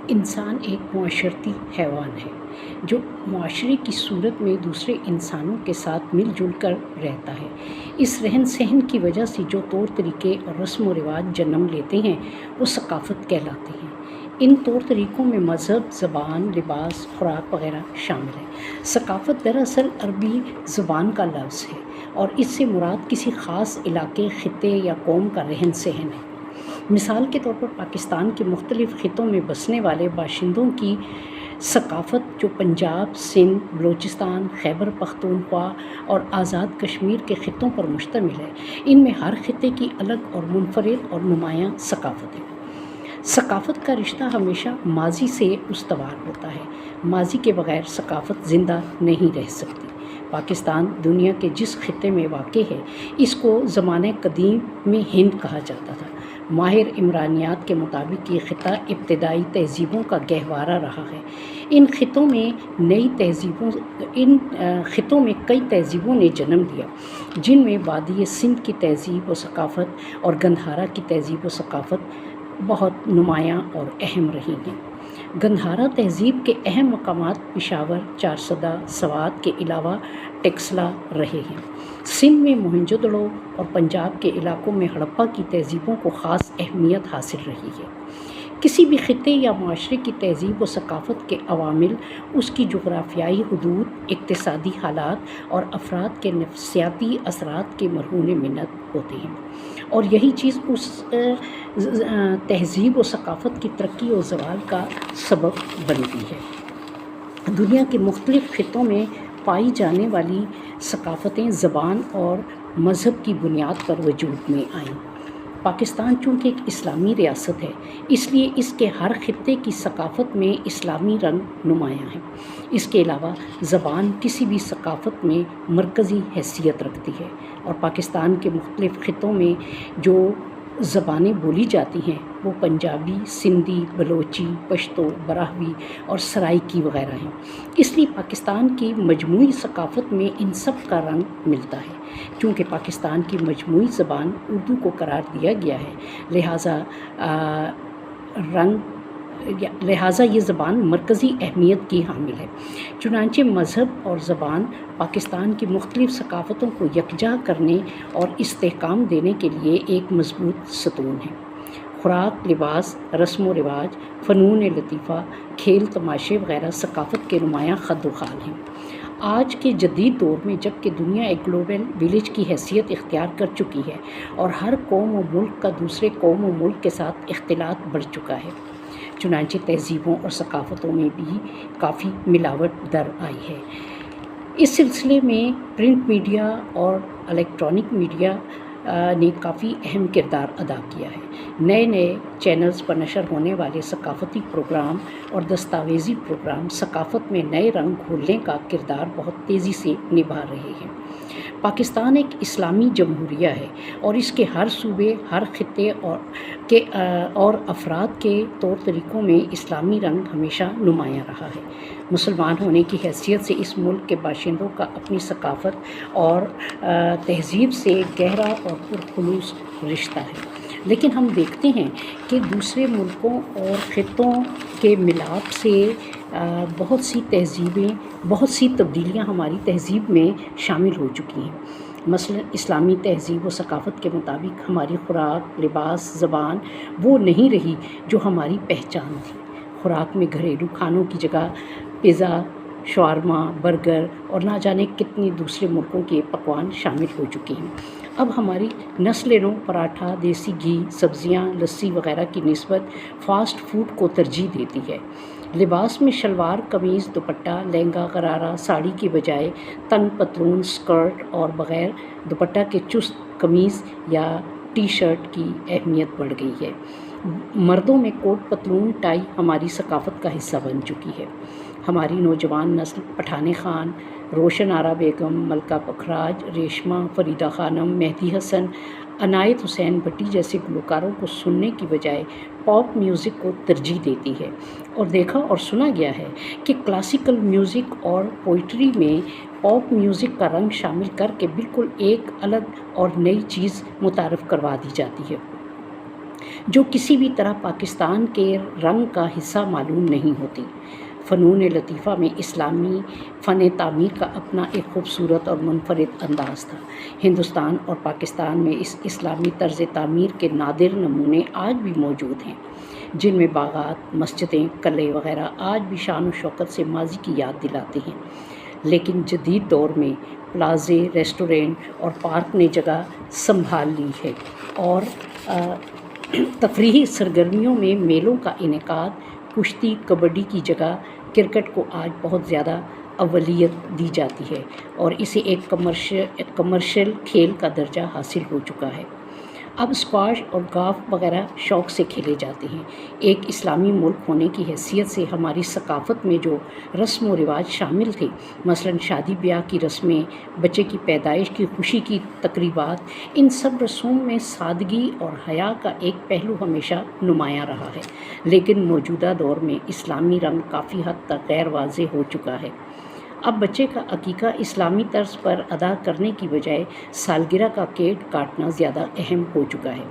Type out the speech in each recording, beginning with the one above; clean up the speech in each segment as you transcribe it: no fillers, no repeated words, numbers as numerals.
انسان ایک معاشرتی حیوان ہے جو معاشرے کی صورت میں دوسرے انسانوں کے ساتھ مل جل کر رہتا ہے۔ اس رہن سہن کی وجہ سے جو طور طریقے اور رسم و رواج جنم لیتے ہیں وہ ثقافت کہلاتے ہیں۔ ان طور طریقوں میں مذہب، زبان، لباس، خوراک وغیرہ شامل ہے۔ ثقافت دراصل عربی زبان کا لفظ ہے اور اس سے مراد کسی خاص علاقے، خطے یا قوم کا رہن سہن ہے۔ مثال کے طور پر پاکستان کے مختلف خطوں میں بسنے والے باشندوں کی ثقافت جو پنجاب، سندھ، بلوچستان، خیبر پختونخوا اور آزاد کشمیر کے خطوں پر مشتمل ہے، ان میں ہر خطے کی الگ اور منفرد اور نمایاں ثقافت ہے۔ ثقافت کا رشتہ ہمیشہ ماضی سے استوار ہوتا ہے۔ ماضی کے بغیر ثقافت زندہ نہیں رہ سکتی۔ پاکستان دنیا کے جس خطے میں واقع ہے اس کو زمانہ قدیم میں ہند کہا جاتا تھا۔ ماہر عمرانیات کے مطابق یہ خطہ ابتدائی تہذیبوں کا گہوارہ رہا ہے۔ ان خطوں میں کئی تہذیبوں نے جنم لیا، جن میں وادی سندھ کی تہذیب و ثقافت اور گندھارا کی تہذیب و ثقافت بہت نمایاں اور اہم رہی ہیں۔ گندھارا تہذیب کے اہم مقامات پشاور، چارسدہ، سوات کے علاوہ ٹیکسلا رہے ہیں۔ سندھ میں موہنجو دڑو اور پنجاب کے علاقوں میں ہڑپا کی تہذیبوں کو خاص اہمیت حاصل رہی ہے۔ کسی بھی خطے یا معاشرے کی تہذیب و ثقافت کے عوامل اس کی جغرافیائی حدود، اقتصادی حالات اور افراد کے نفسیاتی اثرات کے مرہون منت ہوتے ہیں، اور یہی چیز اس تہذیب و ثقافت کی ترقی و زوال کا سبب بنتی ہے۔ دنیا کے مختلف خطوں میں پائی جانے والی ثقافتیں زبان اور مذہب کی بنیاد پر وجود میں آئیں۔ پاکستان چونکہ ایک اسلامی ریاست ہے، اس لیے اس کے ہر خطے کی ثقافت میں اسلامی رنگ نمایاں ہے۔ اس کے علاوہ زبان کسی بھی ثقافت میں مرکزی حیثیت رکھتی ہے، اور پاکستان کے مختلف خطوں میں جو زبانیں بولی جاتی ہیں وہ پنجابی، سندھی، بلوچی، پشتو، براہوی اور سرائیکی وغیرہ ہیں۔ اس لیے پاکستان کی مجموعی ثقافت میں ان سب کا رنگ ملتا ہے۔ چونکہ پاکستان کی مجموعی زبان اردو کو قرار دیا گیا ہے، لہٰذا یہ زبان مرکزی اہمیت کی حامل ہے۔ چنانچہ مذہب اور زبان پاکستان کی مختلف ثقافتوں کو یکجا کرنے اور استحکام دینے کے لیے ایک مضبوط ستون ہے۔ خوراک، لباس، رسم و رواج، فنون لطیفہ، کھیل تماشے وغیرہ ثقافت کے نمایاں خد و خال ہیں۔ آج کے جدید دور میں جب کہ دنیا ایک گلوبل ولیج کی حیثیت اختیار کر چکی ہے اور ہر قوم و ملک کا دوسرے قوم و ملک کے ساتھ اختلاط بڑھ چکا ہے، چنانچہ تہذیبوں اور ثقافتوں میں بھی کافی ملاوٹ در آئی ہے۔ اس سلسلے میں پرنٹ میڈیا اور الیکٹرانک میڈیا نے کافی اہم کردار ادا کیا ہے۔ نئے نئے چینلز پر نشر ہونے والے ثقافتی پروگرام اور دستاویزی پروگرام ثقافت میں نئے رنگ گھولنے کا کردار بہت تیزی سے نبھا رہے ہیں۔ پاکستان ایک اسلامی جمہوریہ ہے اور اس کے ہر صوبے، ہر خطے اور افراد کے طور طریقوں میں اسلامی رنگ ہمیشہ نمایاں رہا ہے۔ مسلمان ہونے کی حیثیت سے اس ملک کے باشندوں کا اپنی ثقافت اور تہذیب سے گہرا اور پرخلوص رشتہ ہے، لیکن ہم دیکھتے ہیں کہ دوسرے ملکوں اور خطوں کے ملاپ سے بہت سی تہذیبیں، بہت سی تبدیلیاں ہماری تہذیب میں شامل ہو چکی ہیں۔ مثلا اسلامی تہذیب و ثقافت کے مطابق ہماری خوراک، لباس، زبان وہ نہیں رہی جو ہماری پہچان تھی۔ خوراک میں گھریلو کھانوں کی جگہ پیزا، شاورما، برگر اور نہ جانے کتنے دوسرے ملکوں کے پکوان شامل ہو چکے ہیں۔ اب ہماری نسل نو پراٹھا، دیسی گھی، سبزیاں، لسی وغیرہ کی نسبت فاسٹ فوڈ کو ترجیح دیتی ہے۔ لباس میں شلوار قمیض، دوپٹہ، لہنگا، غرارہ، ساڑی کی بجائے تنگ پتلون، سکرٹ اور بغیر دوپٹہ کے چست قمیض یا ٹی شرٹ کی اہمیت بڑھ گئی ہے۔ مردوں میں کوٹ پتلون، ٹائی ہماری ثقافت کا حصہ بن چکی ہے۔ ہماری نوجوان نسل پٹھان خان، روشن آرا بیگم، ملکہ پکھراج، ریشمہ، فریدہ خانم، مہدی حسن، عنایت حسین بھٹی جیسے گلوکاروں کو سننے کی بجائے پاپ میوزک کو ترجیح دیتی ہے، اور دیکھا اور سنا گیا ہے کہ کلاسیکل میوزک اور پوئٹری میں پاپ میوزک کا رنگ شامل کر کے بالکل ایک الگ اور نئی چیز متعارف کروا دی جاتی ہے۔ جو کسی بھی طرح پاکستان کے رنگ کا حصہ معلوم نہیں ہوتی۔ فنون لطیفہ میں اسلامی فن تعمیر کا اپنا ایک خوبصورت اور منفرد انداز تھا۔ ہندوستان اور پاکستان میں اس اسلامی طرز تعمیر کے نادر نمونے آج بھی موجود ہیں، جن میں باغات، مسجدیں، قلعے وغیرہ آج بھی شان و شوکت سے ماضی کی یاد دلاتے ہیں۔ لیکن جدید دور میں پلازے، ریسٹورینٹ اور پارک نے جگہ سنبھال لی ہے، اور تفریحی سرگرمیوں میں میلوں کا انعقاد، کشتی، کبڈی کی جگہ کرکٹ کو آج بہت زیادہ اولویت دی جاتی ہے، اور اسے ایک کمرشل کھیل کا درجہ حاصل ہو چکا ہے۔ اب اسکواش اور گالف وغیرہ شوق سے کھیلے جاتے ہیں۔ ایک اسلامی ملک ہونے کی حیثیت سے ہماری ثقافت میں جو رسم و رواج شامل تھے، مثلاً شادی بیاہ کی رسمیں، بچے کی پیدائش کی خوشی کی تقریبات، ان سب رسوم میں سادگی اور حیا کا ایک پہلو ہمیشہ نمایاں رہا ہے، لیکن موجودہ دور میں اسلامی رنگ کافی حد تک غیر واضح ہو چکا ہے۔ اب بچے کا عقیقہ اسلامی طرز پر ادا کرنے کی بجائے سالگرہ کا کیک کاٹنا زیادہ اہم ہو چکا ہے۔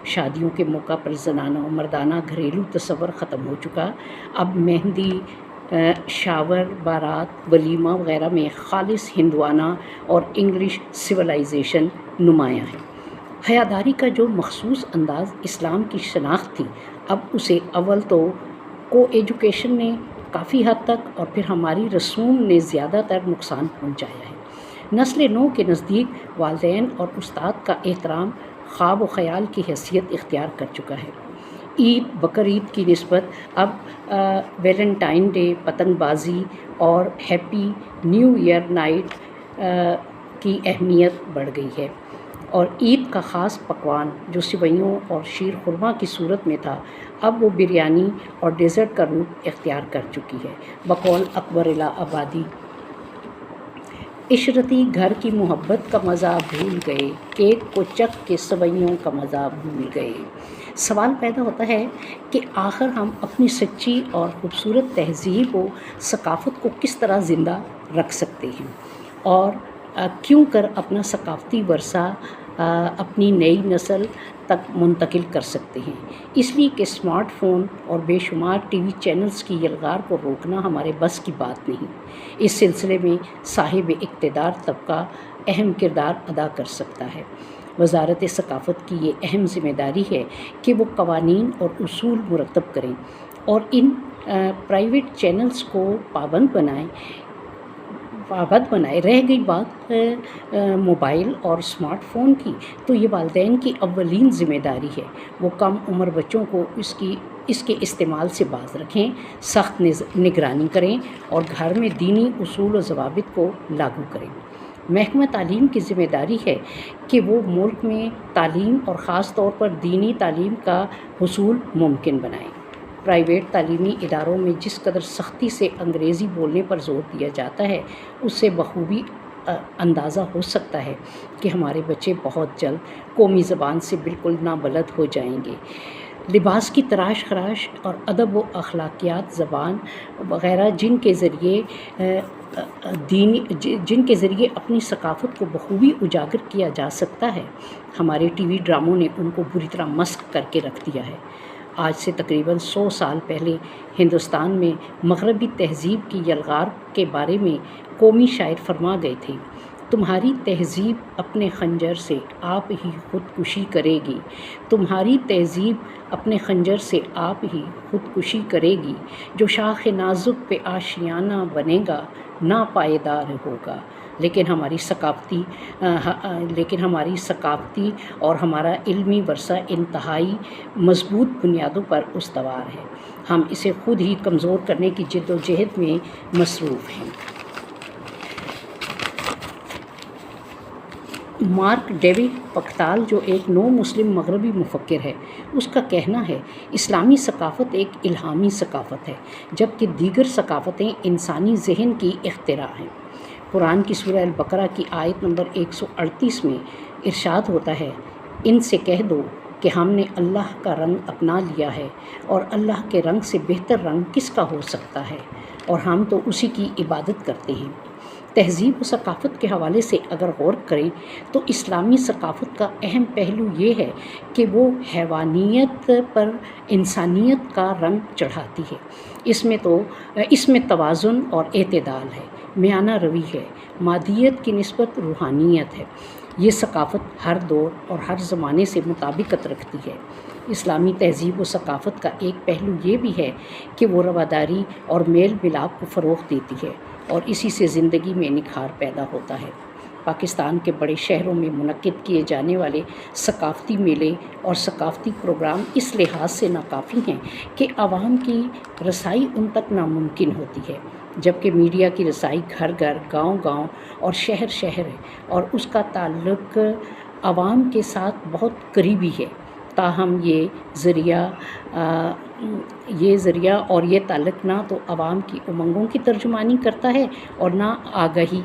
شادیوں کے موقع پر زنانہ و مردانہ گھریلو تصور ختم ہو چکا۔ اب مہندی، شاور، بارات، ولیمہ وغیرہ میں خالص ہندوانہ اور انگلش سویلائزیشن نمایاں ہے۔ حیاداری کا جو مخصوص انداز اسلام کی شناخت تھی، اب اسے اول تو کو ایجوکیشن نے کافی حد تک اور پھر ہماری رسوم نے زیادہ تر نقصان پہنچایا ہے۔ نسل نو کے نزدیک والدین اور استاد کا احترام خواب و خیال کی حیثیت اختیار کر چکا ہے۔ عید، بقرعید کی نسبت اب ویلنٹائن ڈے، پتنگ بازی اور ہیپی نیو ایئر نائٹ کی اہمیت بڑھ گئی ہے، اور عید کا خاص پکوان جو سوئیوں اور شیر خرما کی صورت میں تھا، اب وہ بریانی اور ڈیزرٹ کا روپ اختیار کر چکی ہے۔ بقول اکبر الہ آبادی، عشرتی گھر کی محبت کا مزہ بھول گئے، کیک کو چکھ کے سوئیوں کا مزہ بھول گئے۔ سوال پیدا ہوتا ہے کہ آخر ہم اپنی سچی اور خوبصورت تہذیب و ثقافت کو کس طرح زندہ رکھ سکتے ہیں، اور کیوں کر اپنا ثقافتی ورثہ اپنی نئی نسل تک منتقل کر سکتے ہیں۔ اس لیے کہ اسمارٹ فون اور بے شمار ٹی وی چینلز کی یلغار کو روکنا ہمارے بس کی بات نہیں۔ اس سلسلے میں صاحب اقتدار طبقہ اہم کردار ادا کر سکتا ہے۔ وزارت ثقافت کی یہ اہم ذمہ داری ہے کہ وہ قوانین اور اصول مرتب کریں اور ان پرائیویٹ چینلز کو پابند بنائیں۔ رہ گئی بات موبائل اور اسمارٹ فون کی، تو یہ والدین کی اولین ذمہ داری ہے۔ وہ کم عمر بچوں کو اس کے استعمال سے باز رکھیں، سخت نگرانی کریں اور گھر میں دینی اصول و ضوابط کو لاگو کریں۔ محکمہ تعلیم کی ذمہ داری ہے کہ وہ ملک میں تعلیم اور خاص طور پر دینی تعلیم کا حصول ممکن بنائیں۔ پرائیویٹ تعلیمی اداروں میں جس قدر سختی سے انگریزی بولنے پر زور دیا جاتا ہے، اس سے بخوبی اندازہ ہو سکتا ہے کہ ہمارے بچے بہت جلد قومی زبان سے بالکل نابلد ہو جائیں گے۔ لباس کی تراش خراش اور ادب و اخلاقیات، زبان وغیرہ جن کے ذریعے اپنی ثقافت کو بخوبی اجاگر کیا جا سکتا ہے، ہمارے ٹی وی ڈراموں نے ان کو بری طرح مسخ کر کے رکھ دیا ہے۔ آج سے تقریباً 100 سال پہلے ہندوستان میں مغربی تہذیب کی یلغار کے بارے میں قومی شاعر فرما گئے تھے: تمہاری تہذیب اپنے خنجر سے آپ ہی خودکشی کرے گی، تمہاری تہذیب اپنے خنجر سے آپ ہی خودکشی کرے گی، جو شاخ نازک پہ آشیانہ بنے گا ناپائیدار ہوگا۔ لیکن ہماری ثقافتی اور ہمارا علمی ورثہ انتہائی مضبوط بنیادوں پر استوار ہے۔ ہم اسے خود ہی کمزور کرنے کی جد و جہد میں مصروف ہیں۔ مارک ڈیوڈ پکتال، جو ایک نو مسلم مغربی مفکر ہے، اس کا کہنا ہے: اسلامی ثقافت ایک الہامی ثقافت ہے، جبکہ دیگر ثقافتیں انسانی ذہن کی اختراع ہیں۔ قرآن کی سورہ البقرہ کی آیت نمبر 138 میں ارشاد ہوتا ہے: ان سے کہہ دو کہ ہم نے اللہ کا رنگ اپنا لیا ہے، اور اللہ کے رنگ سے بہتر رنگ کس کا ہو سکتا ہے، اور ہم تو اسی کی عبادت کرتے ہیں۔ تہذیب و ثقافت کے حوالے سے اگر غور کریں تو اسلامی ثقافت کا اہم پہلو یہ ہے کہ وہ حیوانیت پر انسانیت کا رنگ چڑھاتی ہے۔ اس میں توازن اور اعتدال ہے، میانہ روی ہے، مادیت کی نسبت روحانیت ہے۔ یہ ثقافت ہر دور اور ہر زمانے سے مطابقت رکھتی ہے۔ اسلامی تہذیب و ثقافت کا ایک پہلو یہ بھی ہے کہ وہ رواداری اور میل ملاپ کو فروغ دیتی ہے اور اسی سے زندگی میں نکھار پیدا ہوتا ہے۔ پاکستان کے بڑے شہروں میں منعقد کیے جانے والے ثقافتی میلے اور ثقافتی پروگرام اس لحاظ سے ناکافی ہیں کہ عوام کی رسائی ان تک ناممکن ہوتی ہے، جبکہ میڈیا کی رسائی گھر گھر، گاؤں گاؤں اور شہر شہر ہے اور اس کا تعلق عوام کے ساتھ بہت قریبی ہے۔ تاہم یہ ذریعہ اور یہ تعلق نہ تو عوام کی امنگوں کی ترجمانی کرتا ہے اور نہ آگاہی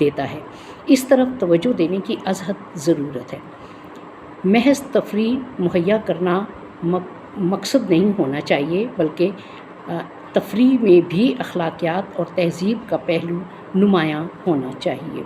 دیتا ہے۔ اس طرف توجہ دینے کی ازحد ضرورت ہے۔ محض تفریح مہیا کرنا مقصد نہیں ہونا چاہیے، بلکہ تفریح میں بھی اخلاقیات اور تہذیب کا پہلو نمایاں ہونا چاہیے۔